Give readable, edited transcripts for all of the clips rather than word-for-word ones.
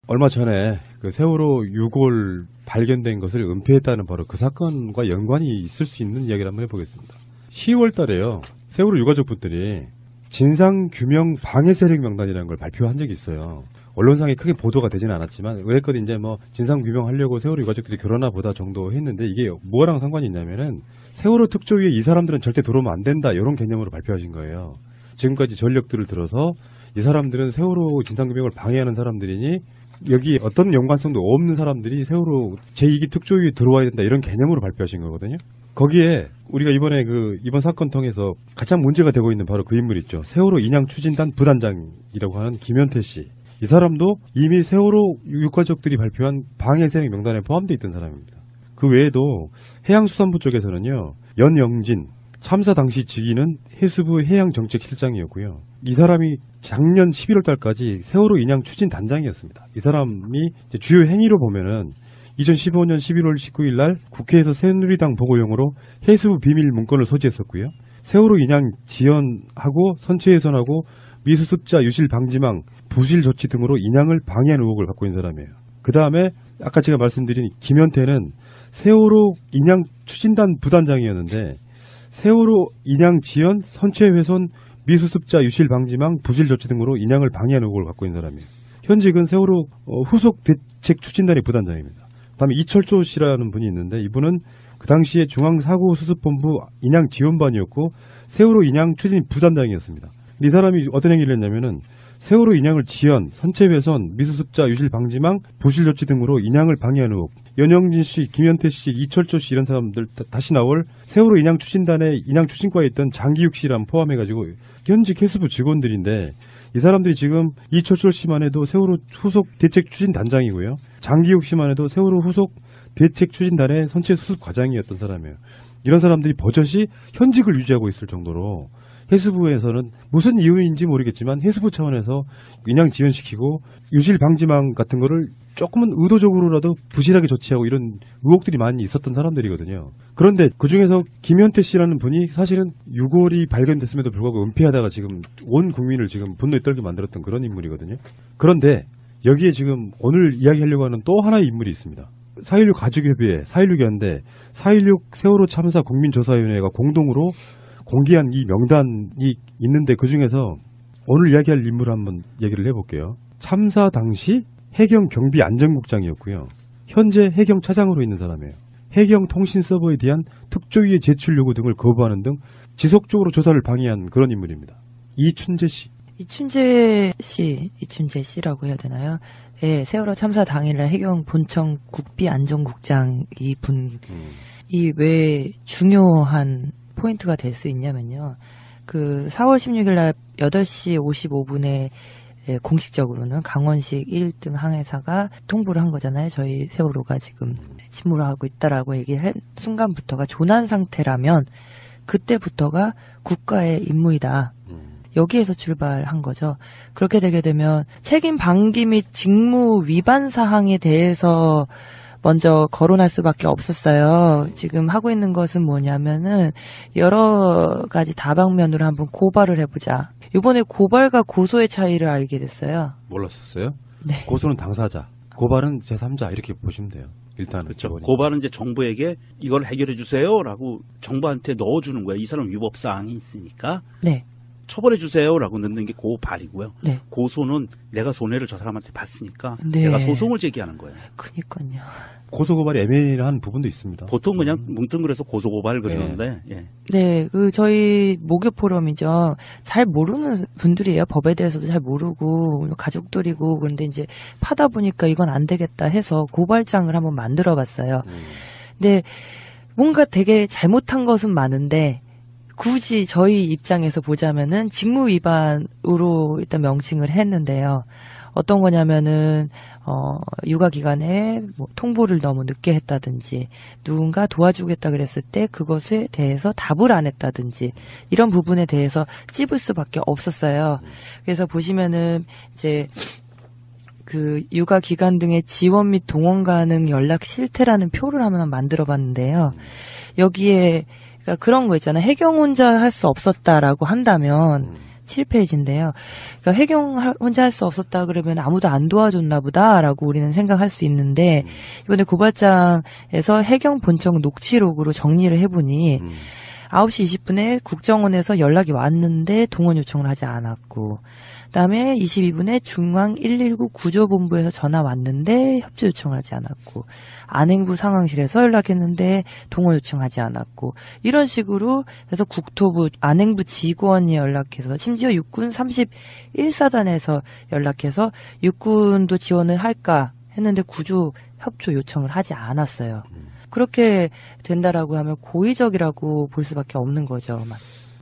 얼마 전에 그 세월호 유골 발견된 것을 은폐했다는 바로 그 사건과 연관이 있을 수 있는 이야기를 한번 해보겠습니다. 10월 달에요. 세월호 유가족분들이 진상규명 방해세력 명단이라는 걸 발표한 적이 있어요. 언론상에 크게 보도가 되지는 않았지만 그랬거든. 이제 뭐 진상규명하려고 세월호 유가족들이 결혼나 보다 정도 했는데 이게 뭐랑 상관이 있냐면은 세월호 특조위에 이 사람들은 절대 들어오면 안 된다 이런 개념으로 발표하신 거예요. 지금까지 전력들을 들어서 이 사람들은 세월호 진상규명을 방해하는 사람들이니 여기 어떤 연관성도 없는 사람들이 세월호 제2기 특조위에 들어와야 된다 이런 개념으로 발표하신 거거든요. 거기에 우리가 이번에 이번 사건 통해서 가장 문제가 되고 있는 바로 그 인물 있죠. 세월호 인양 추진단 부단장이라고 하는 김현태 씨. 이 사람도 이미 세월호 유가족들이 발표한 방해세력 명단에 포함되어 있던 사람입니다. 그 외에도 해양수산부 쪽에서는요. 연영진 참사 당시 직위는 해수부 해양정책실장이었고요. 이 사람이 작년 11월 달까지 세월호 인양 추진 단장이었습니다. 이 사람이 주요 행위로 보면은 2015년 11월 19일 날 국회에서 새누리당 보고용으로 해수부 비밀 문건을 소지했었고요. 세월호 인양 지연하고 선체 훼손하고 미수습자 유실 방지망 부실 조치 등으로 인양을 방해한 의혹을 갖고 있는 사람이에요. 그 다음에 아까 제가 말씀드린 김현태는 세월호 인양 추진단 부단장이었는데 세월호 인양 지연, 선체 훼손, 미수습자 유실 방지망 부실 조치 등으로 인양을 방해한 의혹을 갖고 있는 사람이에요. 현직은 세월호 후속 대책 추진단의 부단장입니다. 그다음에 이철조 씨라는 분이 있는데 이분은 그 당시에 중앙사고수습본부 인양 지원반이었고 세월호 인양 추진 부단장이었습니다. 이 사람이 어떤 행위를 했냐면은 세월호 인양을 지연, 선체 훼손, 미수습자 유실 방지망, 부실 조치 등으로 인양을 방해한 의혹. 연영진 씨, 김현태 씨, 이철조 씨 이런 사람들 다시 나올 세월호 인양 추진단의 인양 추진과에 있던 장기욱 씨랑 포함해가지고 현직 해수부 직원들인데 이 사람들이 지금 이철조 씨만 해도 세월호 후속 대책 추진 단장이고요. 장기욱 씨만 해도 세월호 후속 대책 추진단의 선체 수습 과장이었던 사람이에요. 이런 사람들이 버젓이 현직을 유지하고 있을 정도로 해수부에서는 무슨 이유인지 모르겠지만 해수부 차원에서 인양 지연시키고 유실 방지망 같은 거를 조금은 의도적으로라도 부실하게 조치하고 이런 의혹들이 많이 있었던 사람들이거든요. 그런데 그중에서 김현태 씨라는 분이 사실은 유골이 발견됐음에도 불구하고 은폐하다가 지금 온 국민을 지금 분노에 떨게 만들었던 그런 인물이거든요. 그런데 여기에 지금 오늘 이야기하려고 하는 또 하나의 인물이 있습니다. 4.16 가족협의회, 4.16 연대, 4.16 세월호 참사 국민조사위원회가 공동으로 공개한 이 명단이 있는데 그중에서 오늘 이야기할 인물을 한번 얘기를 해볼게요. 참사 당시 해경 경비 안전국장이었고요. 현재 해경 차장으로 있는 사람이에요. 해경 통신 서버에 대한 특조위의 제출 요구 등을 거부하는 등 지속적으로 조사를 방해한 그런 인물입니다. 이춘재 씨. 이춘재 씨라고 해야 되나요? 예, 세월호 참사 당일날 해경 본청 국비 안전국장 이분이 왜 중요한 포인트가 될 수 있냐면요. 그 4월 16일 날 8시 55분에 공식적으로는 강원식 1등 항해사가 통보를 한 거잖아요. 저희 세월호가 지금 침몰하고 있다라고 얘기를 한 순간부터가 조난 상태라면 그때부터가 국가의 임무이다. 여기에서 출발한 거죠. 그렇게 되게 되면 책임 방기 및 직무 위반 사항에 대해서 먼저 거론할 수밖에 없었어요. 지금 하고 있는 것은 뭐냐면은 여러 가지 다방면으로 한번 고발을 해보자. 이번에 고발과 고소의 차이를 알게 됐어요. 몰랐었어요? 네. 고소는 당사자, 고발은 제3자 이렇게 보시면 돼요. 일단은 그렇죠. 고발은 이제 정부에게 이걸 해결해 주세요라고 정부한테 넣어주는 거예요. 이 사람 위법 사항이 있으니까. 네. 처벌해 주세요라고 넣는 게 고발이고요. 네. 고소는 내가 손해를 저 사람한테 봤으니까 네. 내가 소송을 제기하는 거예요. 그니까요. 고소고발이 애매한 부분도 있습니다. 보통 그냥 뭉뚱그려서 고소고발 그러는데. 네. 예. 네, 저희 목요 포럼이죠. 잘 모르는 분들이에요. 법에 대해서도 잘 모르고 가족들이고 그런데 이제 파다 보니까 이건 안 되겠다 해서 고발장을 한번 만들어봤어요. 근데 뭔가 되게 잘못한 것은 많은데. 굳이 저희 입장에서 보자면은 직무 위반으로 일단 명칭을 했는데요. 어떤 거냐면은 육아 기간에 뭐 통보를 너무 늦게 했다든지 누군가 도와주겠다 그랬을 때 그것에 대해서 답을 안 했다든지 이런 부분에 대해서 찝을 수밖에 없었어요. 그래서 보시면은 이제 그 육아 기간 등의 지원 및 동원 가능 연락 실태라는 표를 하나 만들어 봤는데요. 여기에 그러니까 그런 거 있잖아요. 해경 혼자 할 수 없었다라고 한다면 7페이지인데요. 그러니까 해경 혼자 할 수 없었다 그러면 아무도 안 도와줬나 보다라고 우리는 생각할 수 있는데 이번에 고발장에서 해경 본청 녹취록으로 정리를 해보니 9시 20분에 국정원에서 연락이 왔는데 동원 요청을 하지 않았고 그다음에 22분에 중앙 119 구조본부에서 전화 왔는데 협조 요청을 하지 않았고 안행부 상황실에서 연락했는데 동원 요청하지 않았고 이런 식으로 해서 국토부 안행부 직원이 연락해서 심지어 육군 31사단에서 연락해서 육군도 지원을 할까 했는데 구조 협조 요청을 하지 않았어요. 그렇게 된다라고 하면 고의적이라고 볼 수밖에 없는 거죠.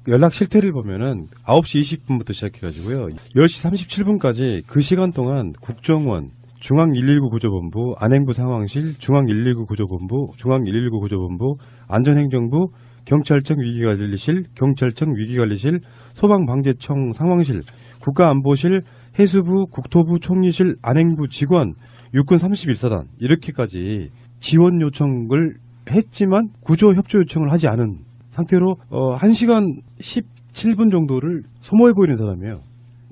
연락 실태를 보면은 9시 20분부터 시작해가지고요. 10시 37분까지 그 시간 동안 국정원, 중앙119 구조본부, 안행부 상황실, 중앙119 구조본부, 중앙119 구조본부, 안전행정부, 경찰청 위기관리실, 경찰청 위기관리실, 소방방재청 상황실, 국가안보실, 해수부, 국토부 총리실, 안행부 직원, 육군 31사단 이렇게까지 지원 요청을 했지만 구조 협조 요청을 하지 않은 상태로 1시간 17분 정도를 소모해 보이는 사람이에요.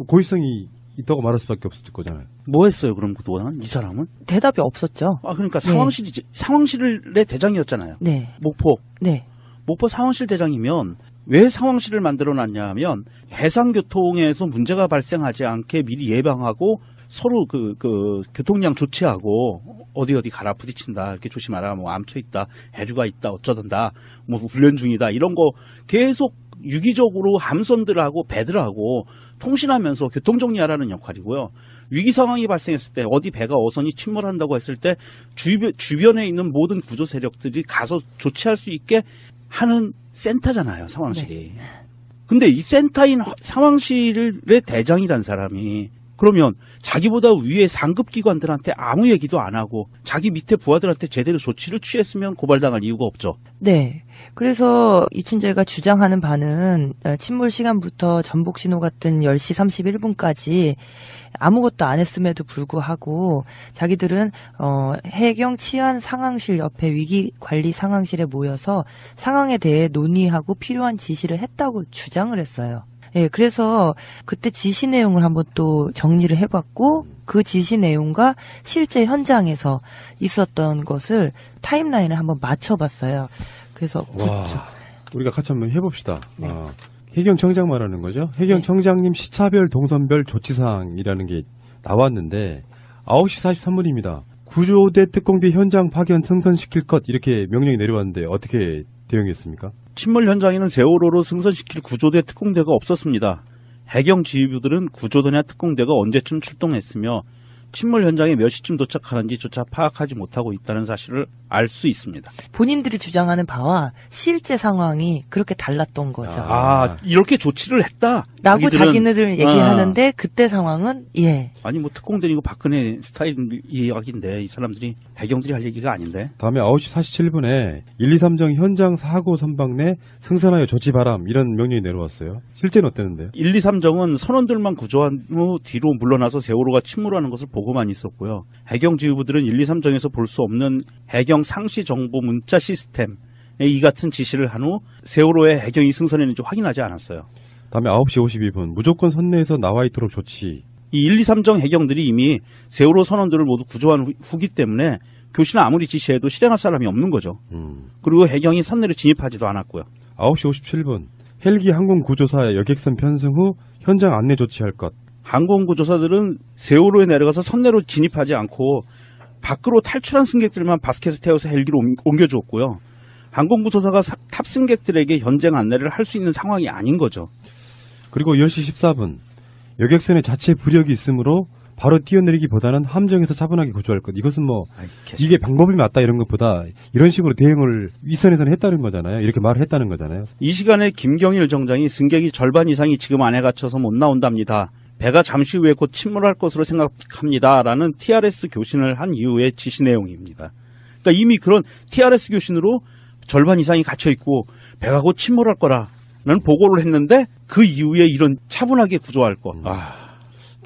고의성이 있다고 말할 수밖에 없을 거잖아요. 뭐 했어요, 그럼 그동안 이 사람은? 대답이 없었죠. 그러니까 상황실의 대장이었잖아요. 네. 목포. 네. 목포 상황실 대장이면 왜 상황실을 만들어 놨냐면 해상교통에서 문제가 발생하지 않게 미리 예방하고 서로 그 교통량 조치하고 어디 가라 부딪힌다 이렇게 조심하라 뭐 암초 있다 해류가 있다 어쩌던다 뭐 훈련 중이다 이런 거 계속 유기적으로 함선들하고 배들하고 통신하면서 교통 정리하라는 역할이고요. 위기 상황이 발생했을 때 어디 배가 어선이 침몰한다고 했을 때 주변에 있는 모든 구조 세력들이 가서 조치할 수 있게 하는 센터잖아요, 상황실이. 네. 근데 이 센터인 상황실의 대장이란 사람이 그러면 자기보다 위에 상급 기관들한테 아무 얘기도 안 하고 자기 밑에 부하들한테 제대로 조치를 취했으면 고발당할 이유가 없죠. 네. 그래서 이춘재가 주장하는 바는 침몰 시간부터 전복 신호 같은 10시 31분까지 아무것도 안 했음에도 불구하고 자기들은 해경 치안 상황실 옆에 위기관리 상황실에 모여서 상황에 대해 논의하고 필요한 지시를 했다고 주장을 했어요. 예, 그래서 그때 지시 내용을 한번 또 정리를 해봤고 그 지시 내용과 실제 현장에서 있었던 것을 타임라인을 한번 맞춰봤어요. 그래서 우리가 같이 한번 해봅시다. 네. 해경청장 말하는 거죠. 해경청장님 시차별 동선별 조치사항이라는 게 나왔는데 9시 43분입니다. 구조대 특공대 현장 파견 승선시킬 것 이렇게 명령이 내려왔는데 어떻게 대응했습니까? 침몰 현장에는 세월호로 승선시킬 구조대 특공대가 없었습니다. 해경 지휘부들은 구조대나 특공대가 언제쯤 출동했으며 침몰 현장에 몇 시쯤 도착하는지조차 파악하지 못하고 있다는 사실을 알 수 있습니다. 본인들이 주장하는 바와 실제 상황이 그렇게 달랐던 거죠. 이렇게 조치를 했다. 라고 자기네들 얘기하는데 그때 상황은 아니 뭐 특공대이고 박근혜 스타일 이야기인데 이 사람들이 해경들이 할 얘기가 아닌데. 다음에 9시 47분에 1, 2, 3정 현장 사고 선박 내 승선하여 조치 바람 이런 명령이 내려왔어요. 실제는 어땠는데요? 1, 2, 3정은 선원들만 구조한 후 뒤로 물러나서 세월호가 침몰하는 것을 보고만 있었고요. 해경 지휘부들은 1, 2, 3정에서 볼 수 없는 해경 상시 정보 문자 시스템에 이 같은 지시를 한 후 세월호에 해경이 승선했는지 확인하지 않았어요. 다음에 9시 52분 무조건 선내에서 나와 있도록 조치. 이 1, 2, 3정 해경들이 이미 세월호 선원들을 모두 구조한 후기 때문에 교신을 아무리 지시해도 실행할 사람이 없는 거죠. 그리고 해경이 선내로 진입하지도 않았고요. 9시 57분 헬기 항공구조사 여객선 편승 후 현장 안내 조치할 것. 항공구조사들은 세월호에 내려가서 선내로 진입하지 않고 밖으로 탈출한 승객들만 바스켓에 태워서 헬기로 옮겨주었고요. 항공구조사가 탑승객들에게 현장 안내를 할 수 있는 상황이 아닌 거죠. 그리고 10시 14분 여객선에 자체 부력이 있으므로 바로 뛰어내리기보다는 함정에서 차분하게 구조할 것. 이것은 뭐 이게 방법이 맞다 이런 것보다 이런 식으로 대응을 윗선에서는 했다는 거잖아요. 이렇게 말을 했다는 거잖아요. 이 시간에 김경일 정장이 승객이 절반 이상이 지금 안에 갇혀서 못 나온답니다. 배가 잠시 후에 곧 침몰할 것으로 생각합니다라는 TRS 교신을 한 이후의 지시 내용입니다. 그러니까 이미 그런 TRS 교신으로 절반 이상이 갇혀 있고 배가 곧 침몰할 거라는 보고를 했는데 그 이후에 이런 차분하게 구조할 것.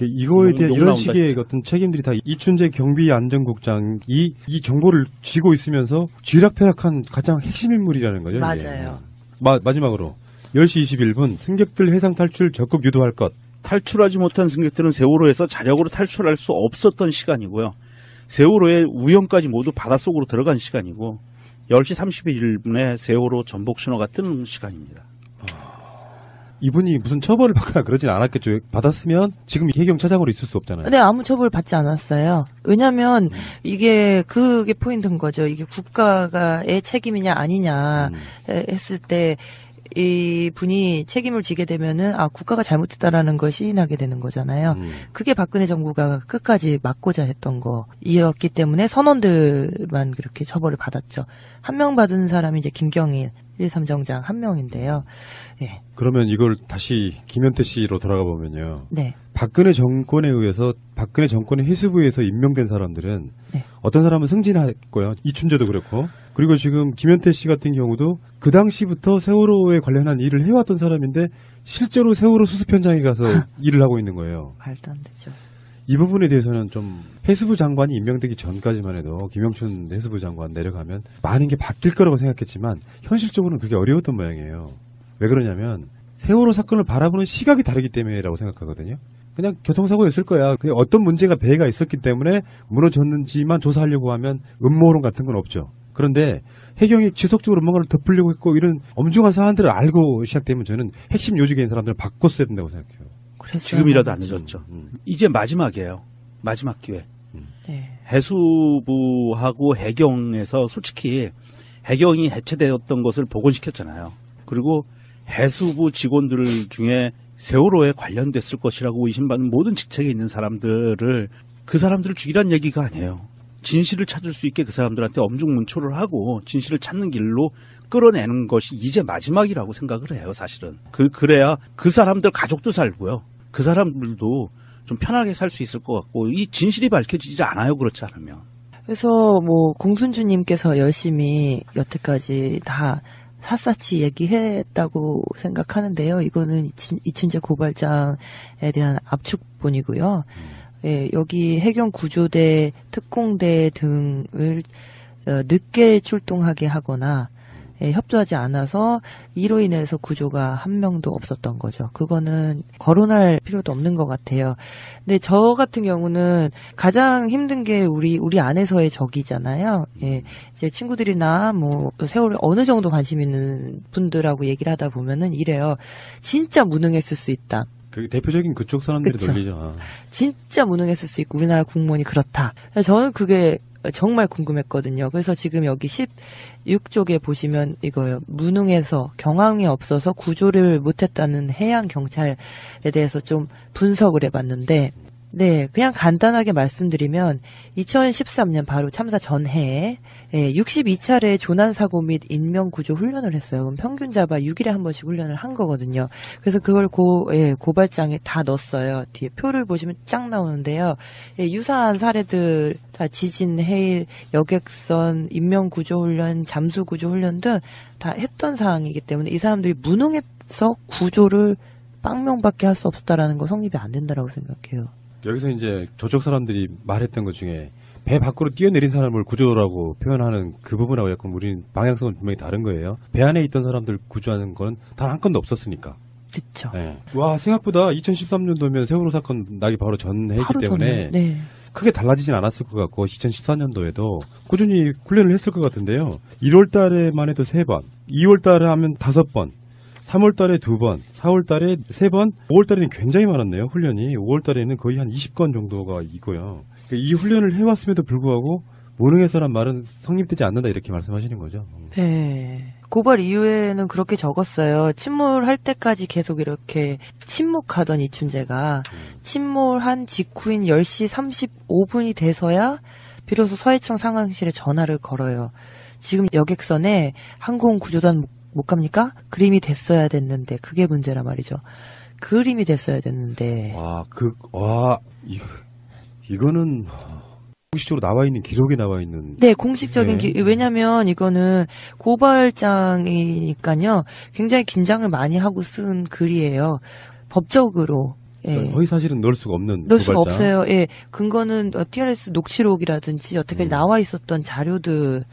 이거에 대한 이런 식의 어떤 책임들이 다 이춘재 경비안전국장이 이 정보를 쥐고 있으면서 쥐락펴락한 가장 핵심 인물이라는 거죠. 맞아요. 마지막으로 10시 21분 승객들 해상 탈출 적극 유도할 것. 탈출하지 못한 승객들은 세월호에서 자력으로 탈출할 수 없었던 시간이고요. 세월호의 우연까지 모두 바닷속으로 들어간 시간이고 10시 31분에 세월호 전복 신호가 뜨는 시간입니다. 이분이 무슨 처벌을 받거나 그러진 않았겠죠. 받았으면 지금 해경 차장으로 있을 수 없잖아요. 네, 아무 처벌 받지 않았어요. 왜냐하면 그게 포인트인 거죠. 이게 국가가의 책임이냐 아니냐 했을 때 이 분이 책임을 지게 되면은 국가가 잘못했다라는 걸 시인하게 되는 거잖아요. 그게 박근혜 정부가 끝까지 막고자 했던 거이었기 때문에 선원들만 그렇게 처벌을 받았죠. 한 명 받은 사람이 이제 김경일 1.3정장 한 명인데요. 예. 그러면 이걸 다시 김현태 씨로 돌아가 보면요. 네. 박근혜 정권에 의해서 박근혜 정권의 해수부에서 임명된 사람들은 네. 어떤 사람은 승진했고요. 이춘재도 그렇고. 그리고 지금 김현태 씨 같은 경우도 그 당시부터 세월호에 관련한 일을 해왔던 사람인데 실제로 세월호 수습 현장에 가서 일을 하고 있는 거예요. 말도 안 되죠. 이 부분에 대해서는 좀 해수부 장관이 임명되기 전까지만 해도 김영춘 해수부 장관 내려가면 많은 게 바뀔 거라고 생각했지만 현실적으로는 그게 어려웠던 모양이에요. 왜 그러냐면 세월호 사건을 바라보는 시각이 다르기 때문이라고 생각하거든요. 그냥 교통사고였을 거야. 그냥 어떤 문제가 배가 있었기 때문에 무너졌는지만 조사하려고 하면 음모론 같은 건 없죠. 그런데 해경이 지속적으로 뭔가를 덮으려고 했고 이런 엄중한 사안들을 알고 시작되면 저는 핵심 요직에 있는 사람들을 바꿨어야 된다고 생각해요. 지금이라도 안 늦었죠. 이제 마지막이에요. 마지막 기회. 네. 해수부하고 해경에서 솔직히 해경이 해체되었던 것을 복원시켰잖아요. 그리고 해수부 직원들 중에 세월호에 관련됐을 것이라고 의심받는 모든 직책에 있는 사람들을 그 사람들을 죽이란 얘기가 아니에요. 진실을 찾을 수 있게 그 사람들한테 엄중문초를 하고 진실을 찾는 길로 끌어내는 것이 이제 마지막이라고 생각을 해요, 사실은. 그래야 그 사람들 가족도 살고요. 그 사람들도 좀 편하게 살 수 있을 것 같고 이 진실이 밝혀지지 않아요, 그렇지 않으면. 그래서 뭐 공순주님께서 열심히 여태까지 다 샅샅이 얘기했다고 생각하는데요. 이거는 이춘재 고발장에 대한 압축본이고요. 예, 여기 해경 구조대, 특공대 등을 늦게 출동하게 하거나 협조하지 않아서 이로 인해서 구조가 한 명도 없었던 거죠. 그거는 거론할 필요도 없는 것 같아요. 근데 저 같은 경우는 가장 힘든 게 우리 안에서의 적이잖아요. 예, 이제 친구들이나 뭐 세월에 어느 정도 관심 있는 분들하고 얘기를 하다 보면은 이래요. 진짜 무능했을 수 있다. 그 대표적인 그쪽 사람들이 그쵸. 논리죠. 진짜 무능했을 수 있고 우리나라 공무원이 그렇다. 저는 그게 정말 궁금했거든요. 그래서 지금 여기 16쪽에 보시면 이거요. 무능해서 경황이 없어서 구조를 못했다는 해양 경찰에 대해서 좀 분석을 해봤는데, 네, 그냥 간단하게 말씀드리면 2013년 바로 참사 전해에 62차례 조난사고 및 인명구조 훈련을 했어요. 그럼 평균 잡아 6일에 한 번씩 훈련을 한 거거든요. 그래서 그걸 고발장에 다 넣었어요. 뒤에 표를 보시면 쫙 나오는데요. 유사한 사례들 다 지진, 해일, 여객선, 인명구조훈련, 잠수구조훈련 등 다 했던 사항이기 때문에 이 사람들이 무능해서 구조를 빵명밖에 할 수 없었다라는 거 성립이 안 된다라고 생각해요. 여기서 이제 저쪽 사람들이 말했던 것 중에 배 밖으로 뛰어내린 사람을 구조라고 표현하는 그 부분하고 약간 우리는 방향성은 분명히 다른 거예요. 배 안에 있던 사람들 구조하는 건 단 한 건도 없었으니까. 그렇죠. 네. 와, 생각보다 2013년도면 세월호 사건 나기 바로 전해이기 때문에 네. 크게 달라지진 않았을 것 같고 2014년도에도 꾸준히 훈련을 했을 것 같은데요. 1월 달에만 해도 3번, 2월 달에 하면 5번, 3월 달에 2번, 4월 달에 3번, 5월 달에는 굉장히 많았네요, 훈련이. 5월 달에는 거의 한 20건 정도가 있고요. 이 훈련을 해왔음에도 불구하고 무능해서란 말은 성립되지 않는다 이렇게 말씀하시는 거죠. 네. 고발 이후에는 그렇게 적었어요. 침몰할 때까지 계속 이렇게 침묵하던 이춘재가 침몰한 직후인 10시 35분이 돼서야 비로소 서해청 상황실에 전화를 걸어요. 지금 여객선에 항공구조단 못 갑니까? 그림이 됐어야 됐는데 그게 문제라 말이죠. 그림이 됐어야 됐는데. 이거는 공식적으로 나와 있는 기록에 나와 있는. 네, 공식적인 네. 왜냐면 이거는 고발장이니까요. 굉장히 긴장을 많이 하고 쓴 글이에요. 법적으로. 예. 거의 사실은 넣을 수가 없는 넣을 수가 고발장. 없어요. 예. 근거는 TRS 녹취록이라든지 여태까지 나와 있었던 자료들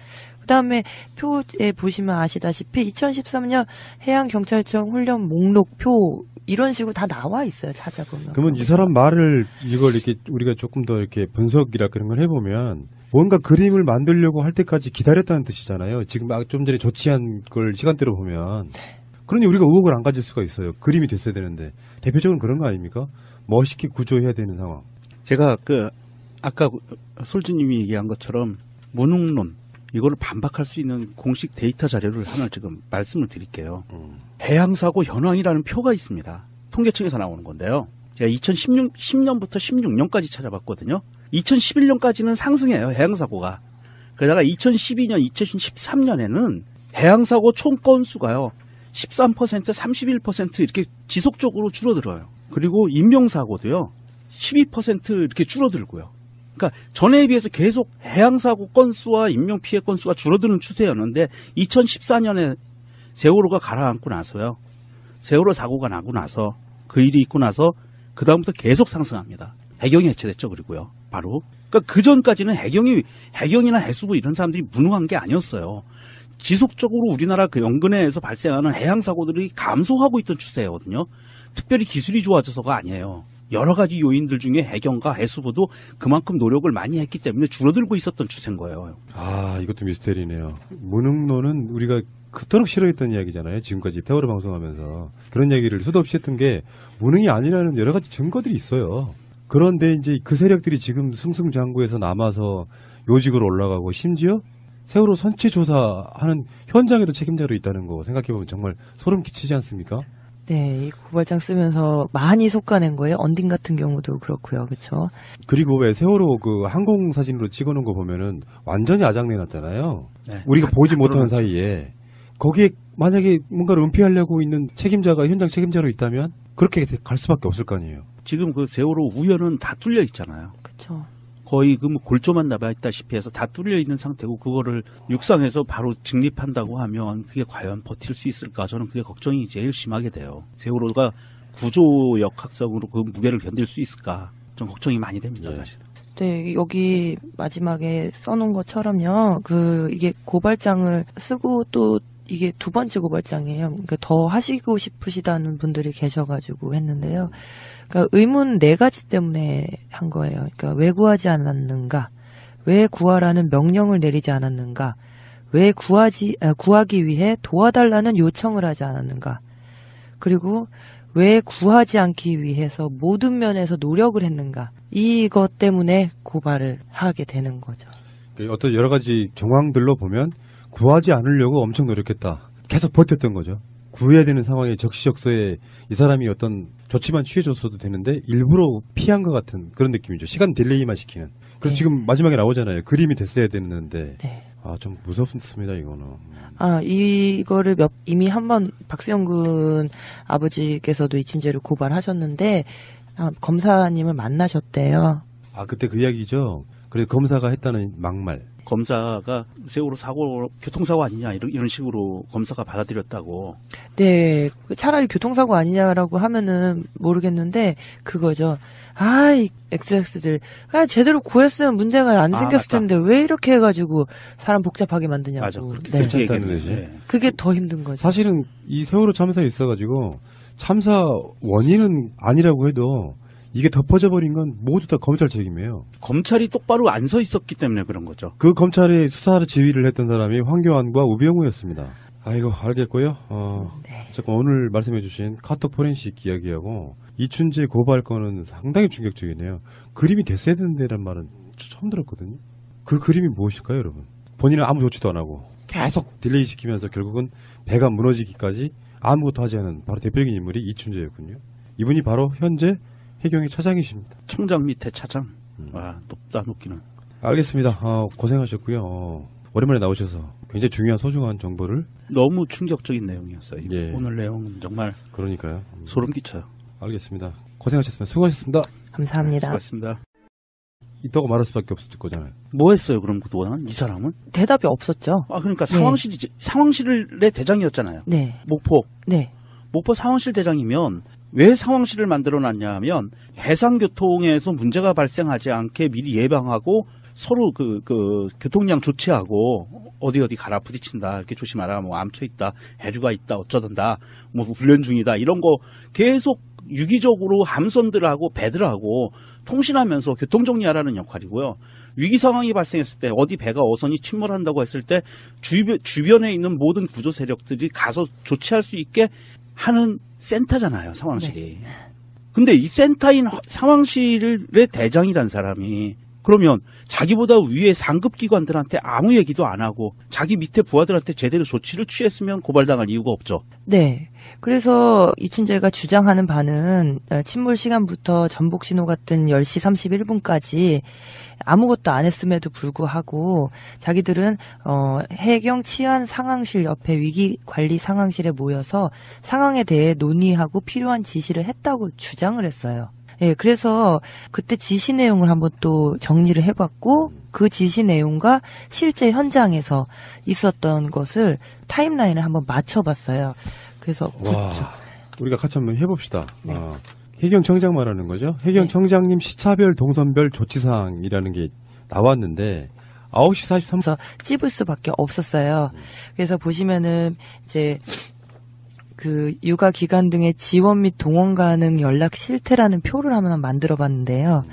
그다음에 표에 보시면 아시다시피 2013년 해양경찰청 훈련 목록표 이런 식으로 다 나와 있어요. 찾아보면. 그러면 이 사람 말을 이걸 이렇게 우리가 조금 더 이렇게 분석이라 그런 걸 해보면 뭔가 그림을 만들려고 할 때까지 기다렸다는 뜻이잖아요. 지금 막 좀 전에 조치한 걸 시간대로 보면. 그러니 우리가 의혹을 안 가질 수가 있어요. 그림이 됐어야 되는데. 대표적으로 그런 거 아닙니까? 멋있게 구조해야 되는 상황. 제가 아까 솔주님이 얘기한 것처럼 무능론 이거를 반박할 수 있는 공식 데이터 자료를 하나 지금 말씀을 드릴게요. 해양사고 현황이라는 표가 있습니다. 통계청에서 나오는 건데요. 제가 2010년부터 16년까지 찾아봤거든요. 2011년까지는 상승해요. 해양사고가. 그러다가 2012년, 2013년에는 해양사고 총 건수가요. 13%, 31% 이렇게 지속적으로 줄어들어요. 그리고 인명사고도요. 12% 이렇게 줄어들고요. 그러니까 전에 비해서 계속 해양사고 건수와 인명피해 건수가 줄어드는 추세였는데 2014년에 세월호가 가라앉고 나서요. 세월호 사고가 나고 나서 그 일이 있고 나서 그 다음부터 계속 상승합니다. 해경이 해체됐죠. 그리고요. 바로. 그러니까 그 전까지는 해경이나 해수부 이런 사람들이 무능한 게 아니었어요. 지속적으로 우리나라 그 연근해에서 발생하는 해양사고들이 감소하고 있던 추세거든요. 특별히 기술이 좋아져서가 아니에요. 여러 가지 요인들 중에 해경과 해수부도 그만큼 노력을 많이 했기 때문에 줄어들고 있었던 추세인 거예요. 아, 이것도 미스테리네요. 무능론은 우리가 그토록 싫어했던 이야기잖아요. 지금까지 세월호 방송하면서. 그런 얘기를 수도 없이 했던 게 무능이 아니라는 여러 가지 증거들이 있어요. 그런데 이제 그 세력들이 지금 승승장구해서 남아서 요직으로 올라가고 심지어 세월호 선체 조사하는 현장에도 책임자로 있다는 거 생각해보면 정말 소름 끼치지 않습니까? 네, 이 고발장 쓰면서 많이 속아낸 거예요. 언딩 같은 경우도 그렇고요. 그렇죠? 그리고 왜 세월호 그 항공 사진으로 찍어놓은 거 보면은 완전히 아작내놨잖아요. 네. 우리가 보지 못하는 드러났죠. 사이에 거기에 만약에 뭔가를 은폐하려고 있는 책임자가 현장 책임자로 있다면 그렇게 갈 수밖에 없을 거 아니에요. 지금 그 세월호 우연은 다 뚫려 있잖아요. 그렇죠. 거의 그 골조만 남아있다시피 해서 다 뚫려 있는 상태고 그거를 육상에서 바로 직립한다고 하면 그게 과연 버틸 수 있을까? 저는 그게 걱정이 제일 심하게 돼요. 세월호가 구조역 학성으로 그 무게를 견딜 수 있을까? 좀 걱정이 많이 됩니다. 예. 사실. 네, 여기 마지막에 써놓은 것처럼요. 이게 고발장을 쓰고 또 이게 두 번째 고발장이에요. 그러니까 더 하시고 싶으시다는 분들이 계셔가지고 했는데요. 그러니까 의문 4가지 때문에 한 거예요. 그러니까 왜 구하지 않았는가? 왜 구하라는 명령을 내리지 않았는가? 왜 구하기 위해 도와달라는 요청을 하지 않았는가? 그리고 왜 구하지 않기 위해서 모든 면에서 노력을 했는가? 이것 때문에 고발을 하게 되는 거죠. 어떤 여러 가지 정황들로 보면 구하지 않으려고 엄청 노력했다. 계속 버텼던 거죠. 구해야 되는 상황에 적시적소에 이 사람이 어떤 조치만 취해줬어도 되는데 일부러 피한 것 같은 그런 느낌이죠. 시간 딜레이만 시키는. 그래서 네. 지금 마지막에 나오잖아요. 그림이 됐어야 됐는데. 네. 아, 좀 무섭습니다, 이거는. 이거를 이미 한번 박수영 군 아버지께서도 이춘재를 고발하셨는데, 검사님을 만나셨대요. 아, 그때 그 이야기죠. 그래서 검사가 했다는 막말. 검사가 세월호 사고, 교통사고 아니냐 이런 식으로 검사가 받아들였다고. 네, 차라리 교통사고 아니냐라고 하면은 모르겠는데, 그거죠. 이 XX들. 그냥 제대로 구했으면 문제가 안 생겼을 맞다. 텐데, 왜 이렇게 해가지고 사람 복잡하게 만드냐고. 맞아. 그렇게 네. 그렇게 괜찮다는 얘기했는데. 듯이. 그게 더 힘든 거죠. 사실은 이 세월호 참사에 있어가지고 참사 원인은 아니라고 해도 이게 덮어져버린 건 모두 다 검찰 책임이에요. 검찰이 똑바로 안 서 있었기 때문에 그런 거죠. 그 검찰의 수사를 지휘를 했던 사람이 황교안과 우병우였습니다. 아이고, 알겠고요. 네. 잠깐 오늘 말씀해주신 카톡 포렌식 이야기하고 이춘재 고발 건은 상당히 충격적이네요. 그림이 됐어야 되는데란 말은 처음 들었거든요. 그 그림이 무엇일까요, 여러분? 본인은 아무 조치도 안 하고 계속 딜레이 시키면서 결국은 배가 무너지기까지 아무것도 하지 않은 바로 대표적인 인물이 이춘재였군요. 이분이 바로 현재 해경의 차장이십니다. 청장 밑에 차장. 와, 높다 높기는. 알겠습니다. 고생하셨고요. 오랜만에 나오셔서 굉장히 중요한 소중한 정보를. 너무 충격적인 내용이었어요. 예. 오늘 내용은 정말 그러니까요. 소름 끼쳐요. 알겠습니다. 고생하셨습니다. 수고하셨습니다. 감사합니다. 수고하셨습니다. 있다고 말할 수밖에 없을 거잖아요. 뭐 했어요, 그럼 그동안? 이 사람은? 대답이 없었죠. 그러니까 네. 상황실의 대장이었잖아요. 네. 목포 상황실 대장이면 왜 상황실을 만들어 놨냐 하면 해상교통에서 문제가 발생하지 않게 미리 예방하고 서로 그 교통량 조치하고 어디 가라 부딪힌다 이렇게 조심하라 뭐 암초 있다 해류가 있다 어쩌던다 뭐 훈련 중이다 이런 거 계속 유기적으로 함선들하고 배들하고 통신하면서 교통 정리하라는 역할이고요. 위기 상황이 발생했을 때 어디 배가 어선이 침몰한다고 했을 때 주변에 있는 모든 구조 세력들이 가서 조치할 수 있게 하는 센터잖아요, 상황실이. 네. 근데 이 센터인 상황실의 대장이란 사람이 그러면 자기보다 위에 상급 기관들한테 아무 얘기도 안 하고 자기 밑에 부하들한테 제대로 조치를 취했으면 고발당할 이유가 없죠. 네. 그래서 이춘재가 주장하는 바는 침몰 시간부터 전복 신호 같은 10시 31분까지 아무것도 안 했음에도 불구하고 자기들은 해경 치안 상황실 옆에 위기관리 상황실에 모여서 상황에 대해 논의하고 필요한 지시를 했다고 주장을 했어요. 예, 그래서 그때 지시 내용을 한번 또 정리를 해봤고 그 지시 내용과 실제 현장에서 있었던 것을 타임라인을 한번 맞춰봤어요. 그래서 와, 우리가 같이 한번 해봅시다. 네. 해경청장 말하는 거죠. 해경청장님 시차별 동선별 조치사항이라는 게 나왔는데 9시 43분 그래서 찝을 수밖에 없었어요. 그래서 보시면은 이제 그 육아 기관 등의 지원 및 동원 가능 연락 실태라는 표를 한번 만들어 봤는데요.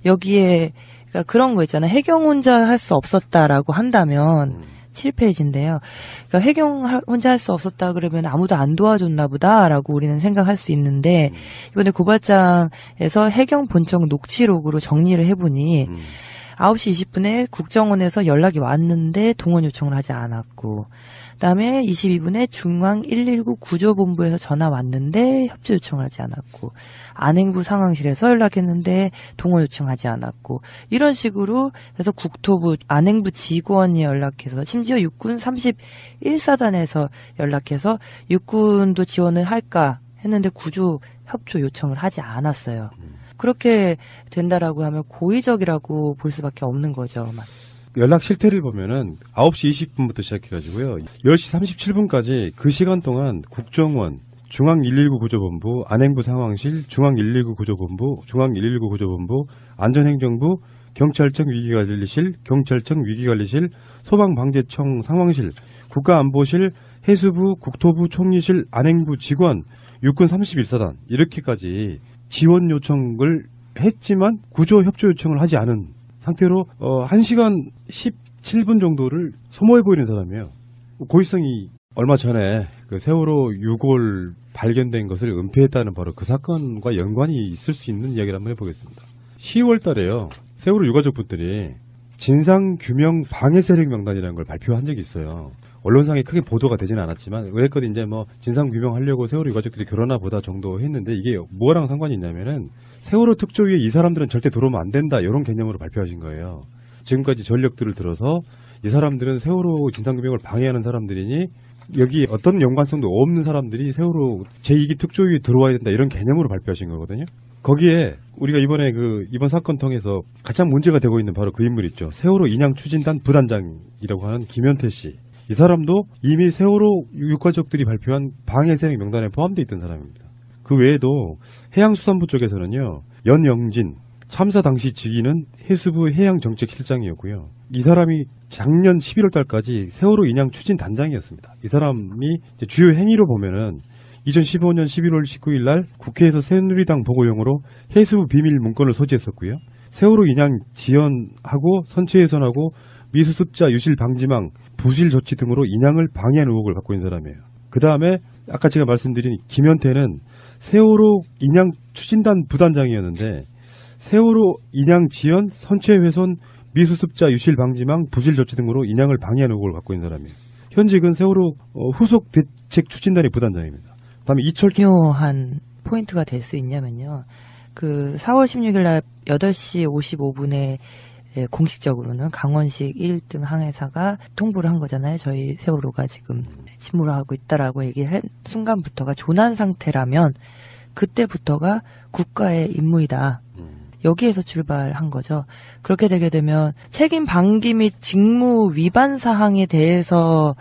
여기에 그러니까 그런 거 있잖아요. 해경 혼자 할 수 없었다라고 한다면 7페이지인데요. 그러니까 해경 혼자 할 수 없었다 그러면 아무도 안 도와줬나 보다라고 우리는 생각할 수 있는데 이번에 고발장에서 해경 본청 녹취록으로 정리를 해보니 9시 20분에 국정원에서 연락이 왔는데 동원 요청을 하지 않았고 그다음에 22분에 중앙 119 구조본부에서 전화 왔는데 협조 요청을 하지 않았고 안행부 상황실에서 연락했는데 동원 요청하지 않았고 이런 식으로 해서 국토부 안행부 직원이 연락해서 심지어 육군 31사단에서 연락해서 육군도 지원을 할까 했는데 구조 협조 요청을 하지 않았어요. 그렇게 된다라고 하면 고의적이라고 볼 수밖에 없는 거죠. 연락 실태를 보면은 9시 20분부터 시작해가지고요. 10시 37분까지 그 시간 동안 국정원, 중앙119 구조본부, 안행부 상황실, 중앙119 구조본부, 중앙119 구조본부, 안전행정부, 경찰청 위기관리실, 경찰청 위기관리실, 소방방재청 상황실, 국가안보실, 해수부, 국토부 총리실, 안행부 직원, 육군 31사단 이렇게까지 지원 요청을 했지만 구조 협조 요청을 하지 않은 상태로 1시간 17분 정도를 소모해 보이는 사람이에요. 고의성이 얼마 전에 그 세월호 6월 발견된 것을 은폐했다는 바로 그 사건과 연관이 있을 수 있는 이야기를 한번 해보겠습니다. 10월 달에요. 세월호 유가족분들이 진상규명 방해 세력 명단이라는 걸 발표한 적이 있어요. 언론상에 크게 보도가 되지는 않았지만 그랬거든 이제 뭐 진상규명하려고 세월호 유가족들이 결혼나 보다 정도 했는데 이게 뭐랑 상관이 있냐면은 세월호 특조위에 이 사람들은 절대 들어오면 안 된다 이런 개념으로 발표하신 거예요. 지금까지 전력들을 들어서 이 사람들은 세월호 진상규명을 방해하는 사람들이니 여기 어떤 연관성도 없는 사람들이 세월호 제2기 특조위에 들어와야 된다 이런 개념으로 발표하신 거거든요. 거기에 우리가 이번에 이번 사건 통해서 가장 문제가 되고 있는 바로 그 인물 있죠. 세월호 인양 추진단 부단장이라고 하는 김현태 씨. 이 사람도 이미 세월호 유가족들이 발표한 방해 세력 명단에 포함되어 있던 사람입니다. 그 외에도 해양수산부 쪽에서는요. 연영진 참사 당시 직위는 해수부 해양정책실장이었고요. 이 사람이 작년 11월 달까지 세월호 인양 추진 단장이었습니다. 이 사람이 이제 주요 행위로 보면은 2015년 11월 19일 날 국회에서 새누리당 보고용으로 해수부 비밀 문건을 소지했었고요. 세월호 인양 지연하고 선체 훼손하고 미수습자 유실 방지망 부실 조치 등으로 인양을 방해한 의혹을 갖고 있는 사람이에요. 그 다음에 아까 제가 말씀드린 김현태는 세월호 인양 추진단 부단장이었는데 세월호 인양 지연, 선체 훼손, 미수습자 유실 방지망 부실 조치 등으로 인양을 방해한 의혹을 갖고 있는 사람이에요. 현직은 세월호 후속 대책 추진단의 부단장입니다. 그다음에 중요한 포인트가 될 수 있냐면요. 그 4월 16일 날 8시 55분에 공식적으로는 강원식 1등 항해사가 통보를 한 거잖아요. 저희 세월호가 지금 침몰하고 있다라고 얘기를 한 순간부터가 조난 상태라면 그때부터가 국가의 임무이다. 여기에서 출발한 거죠. 그렇게 되게 되면 책임 방기 및 직무 위반 사항에 대해서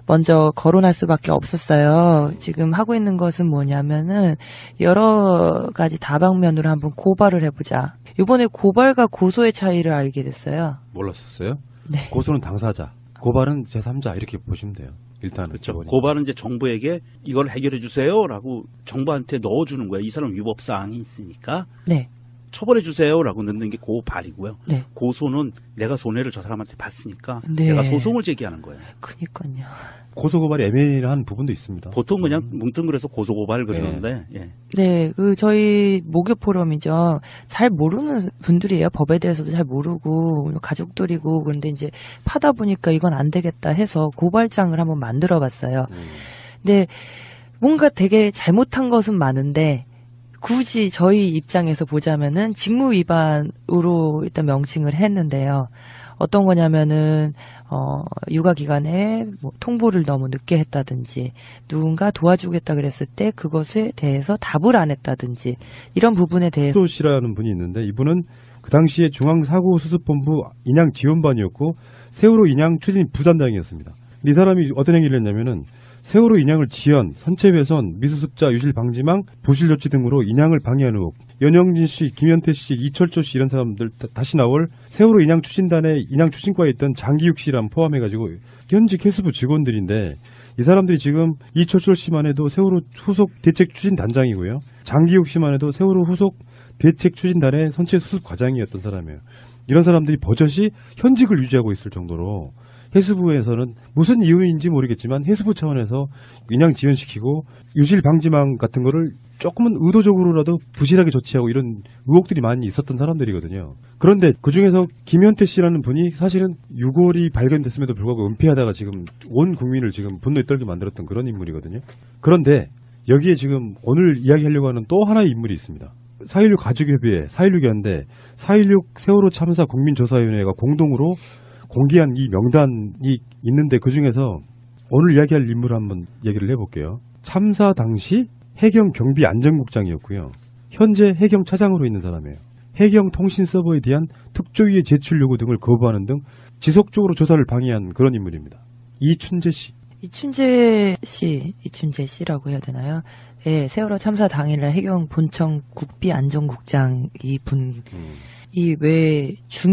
먼저 거론할 수밖에 없었어요. 지금 하고 있는 것은 뭐냐면은 여러 가지 다방면으로 한번 고발을 해보자. 이번에 고발과 고소의 차이를 알게 됐어요. 몰랐었어요? 네. 고소는 당사자, 고발은 제3자 이렇게 보시면 돼요. 일단은 그렇죠. 기본이. 고발은 이제 정부에게 이걸 해결해 주세요라고 정부한테 넣어주는 거예요. 이 사람 위법 사항이 있으니까 네. 처벌해 주세요라고 넣는 게 고발이고요. 네. 고소는 내가 손해를 저 사람한테 봤으니까 네. 내가 소송을 제기하는 거예요. 그니까요. 고소 고발이 애매한 부분도 있습니다. 보통 그냥 뭉뚱그려서 고소 고발 그러는데 예. 네, 저희 목요 포럼이죠. 잘 모르는 분들이에요. 법에 대해서도 잘 모르고 가족들이고 그런데 이제 파다 보니까 이건 안 되겠다 해서 고발장을 한번 만들어 봤어요. 근데 뭔가 되게 잘못한 것은 많은데 굳이 저희 입장에서 보자면은 직무 위반으로 일단 명칭을 했는데요. 어떤 거냐면은 육아 기간에 뭐 통보를 너무 늦게 했다든지 누군가 도와주겠다 그랬을 때 그것에 대해서 답을 안 했다든지 이런 부분에 대해서 조 씨라는 분이 있는데 이분은 그 당시에 중앙사고수습본부 인양지원반이었고 세월호 인양 추진 부단장이었습니다. 이 사람이 어떤 행위를 했냐면은 세월호 인양을 지연, 선체훼손, 미수습자, 유실방지망, 부실조치 등으로 인양을 방해한 의혹. 연영진 씨, 김현태 씨, 이철조 씨 이런 사람들 다시 나올 세월호 인양 추진단의 인양 추진과에 있던 장기욱 씨랑 포함해가지고 현직 해수부 직원들인데 이 사람들이 지금 이철조 씨만 해도 세월호 후속 대책 추진 단장이고요. 장기욱 씨만 해도 세월호 후속 대책 추진단의 선체 수습 과장이었던 사람이에요. 이런 사람들이 버젓이 현직을 유지하고 있을 정도로 해수부에서는 무슨 이유인지 모르겠지만 해수부 차원에서 인양 지연시키고 유실 방지망 같은 거를 조금은 의도적으로라도 부실하게 조치하고 이런 의혹들이 많이 있었던 사람들이거든요. 그런데 그중에서 김현태 씨라는 분이 사실은 유골이 발견됐음에도 불구하고 은폐하다가 지금 온 국민을 지금 분노에 떨게 만들었던 그런 인물이거든요. 그런데 여기에 지금 오늘 이야기하려고 하는 또 하나의 인물이 있습니다. 4.16 가족협의회, 4.16 연대, 4.16 세월호 참사 국민조사위원회가 공동으로 공개한 이 명단이 있는데 그중에서 오늘 이야기할 인물을 한번 얘기를 해볼게요. 참사 당시 해경 경비 안전국장이었고요. 현재 해경 차장으로 있는 사람이에요. 해경 통신 서버에 대한 특조위의 제출 요구 등을 거부하는 등 지속적으로 조사를 방해한 그런 인물입니다. 이춘재 씨. 이춘재 씨라고 해야 되나요? 예, 세월호 참사 당일날 해경 본청 국비 안전국장 이 왜